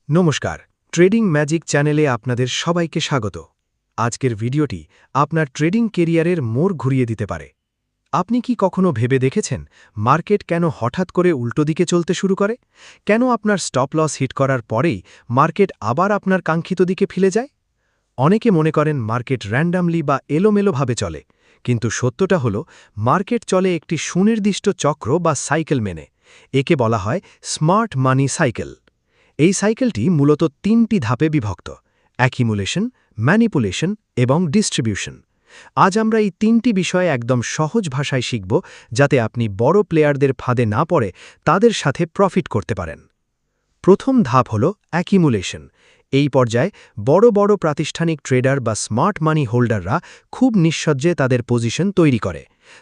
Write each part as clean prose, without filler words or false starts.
নমস্কার, trading magic চ্যানেলে আপনাদের সবাইকে স্বাগত। আজকের ভিডিওটি আপনার ট্রেডিং কেরিয়ারের মোড় ঘুরিয়ে দিতে পারে। আপনি কি কখনো ভেবে দেখেছেন মার্কেট কেন হঠাৎ করে উল্টো দিকে চলতে শুরু করে? কেন আপনার স্টপ লস হিট করার পরেই মার্কেট আবার আপনার কাঙ্ক্ষিত দিকে ফিরে যায়? অনেকে মনে করেন মার্কেট র্যান্ডামলি বা এলোমেলোভাবে চলে, কিন্তু সত্যটা হলো মার্কেট চলে একটি সুনির্দিষ্ট চক্র বা সাইকেল মেনে। একে বলা হয় স্মার্ট মানি সাইকেল। এই সাইকেলটি মূলত তিনটি ধাপে বিভক্ত: অ্যাকিমুলেশন, ম্যানিপুলেশন এবং ডিস্ট্রিবিউশন। আজ আমরা এই তিনটি বিষয়ে একদম সহজ ভাষায় শিখব, যাতে আপনি বড় প্লেয়ারদের ফাঁদে না পড়ে তাদের সাথে প্রফিট করতে পারেন। প্রথম ধাপ হল অ্যাকিমুলেশন। এই পর্যায়ে বড় বড় প্রাতিষ্ঠানিক ট্রেডার বা স্মার্ট মানি হোল্ডাররা খুব নিঃসজ্জে তাদের পজিশন তৈরি করে।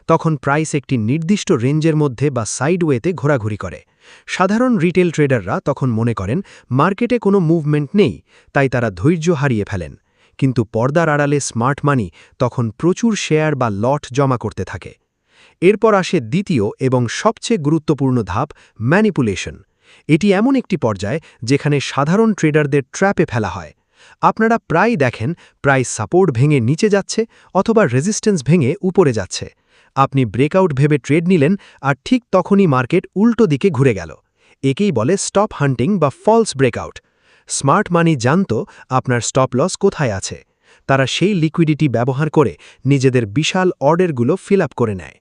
তখন প্রাইস একটি নির্দিষ্ট রেঞ্জের মধ্যে বা সাইডওয়েতে ঘোরাঘুরি করে। সাধারণ রিটেল ট্রেডাররা তখন মনে করেন মার্কেটে কোনো মুভমেন্ট নেই, তাই তারা ধৈর্য হারিয়ে ফেলেন। কিন্তু পর্দার আড়ালে স্মার্ট মানি তখন প্রচুর শেয়ার বা লট জমা করতে থাকে। এরপর আসে দ্বিতীয় এবং সবচেয়ে গুরুত্বপূর্ণ ধাপ, ম্যানিপুলেশন। এটি এমন একটি পর্যায় যেখানে সাধারণ ট্রেডারদের ট্র্যাপে ফেলা হয়। আপনারা প্রায় দেখেন প্রাইস সাপোর্ট ভেঙে নিচে যাচ্ছে অথবা রেজিস্ট্যান্স ভেঙে উপরে যাচ্ছে। আপনি ব্রেকআউট ভেবে ট্রেড নিলেন, আর ঠিক তখনই মার্কেট উল্টো দিকে ঘুরে গেল। একেই বলে স্টপ হান্টিং বা ফলস ব্রেকআউট। স্মার্ট মানি জানত আপনার স্টপ লস কোথায় আছে। তারা সেই লিকুইডিটি ব্যবহার করে নিজেদের বিশাল অর্ডারগুলো ফিল আপ করে নেয়।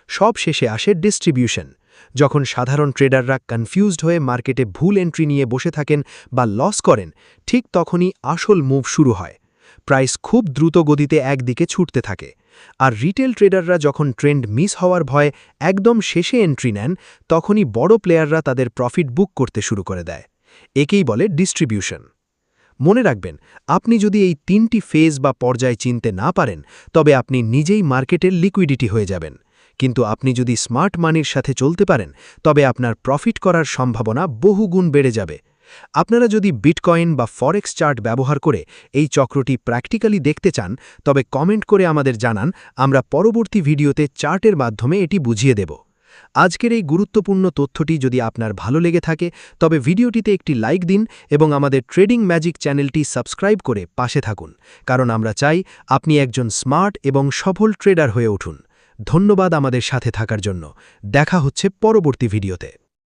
সব শেষে আসে ডিস্ট্রিবিউশন। যখন সাধারণ ট্রেডাররা কনফিউজড হয়ে মার্কেটে ভুল এন্ট্রি নিয়ে বসে থাকেন বা লস করেন, ঠিক তখনই আসল মুভ শুরু হয়। প্রাইস খুব দ্রুত গতিতে একদিকে ছুটতে থাকে। আর রিটেল ট্রেডাররা যখন ট্রেন্ড মিস হওয়ার ভয়ে একদম শেষে এন্ট্রি নেন, তখনই বড় প্লেয়াররা তাদের প্রফিট বুক করতে শুরু করে দেয়। একেই বলে ডিস্ট্রিবিউশন। মনে রাখবেন, আপনি যদি এই তিনটি ফেজ বা পর্যায় চিনতে না পারেন, তবে আপনি নিজেই মার্কেটের লিকুইডিটি হয়ে যাবেন। কিন্তু আপনি যদি স্মার্ট মানির সাথে চলতে পারেন, তবে আপনার প্রফিট করার সম্ভাবনা বহুগুণ বেড়ে যাবে। আপনারা যদি বিটকয়েন বা ফরেক্স চার্ট ব্যবহার করে এই চক্রটি প্র্যাকটিক্যালি দেখতে চান, তবে কমেন্ট করে আমাদের জানান। আমরা পরবর্তী ভিডিওতে চার্টের মাধ্যমে এটি বুঝিয়ে দেব। আজকের এই গুরুত্বপূর্ণ তথ্যটি যদি আপনার ভালো লেগে থাকে, তবে ভিডিওটিতে একটি লাইক দিন এবং আমাদের ট্রেডিং ম্যাজিক চ্যানেলটি সাবস্ক্রাইব করে পাশে থাকুন, কারণ আমরা চাই আপনি একজন স্মার্ট এবং সফল ট্রেডার হয়ে উঠুন। ধন্যবাদ আমাদের সাথে থাকার জন্য। দেখা হচ্ছে পরবর্তী ভিডিওতে।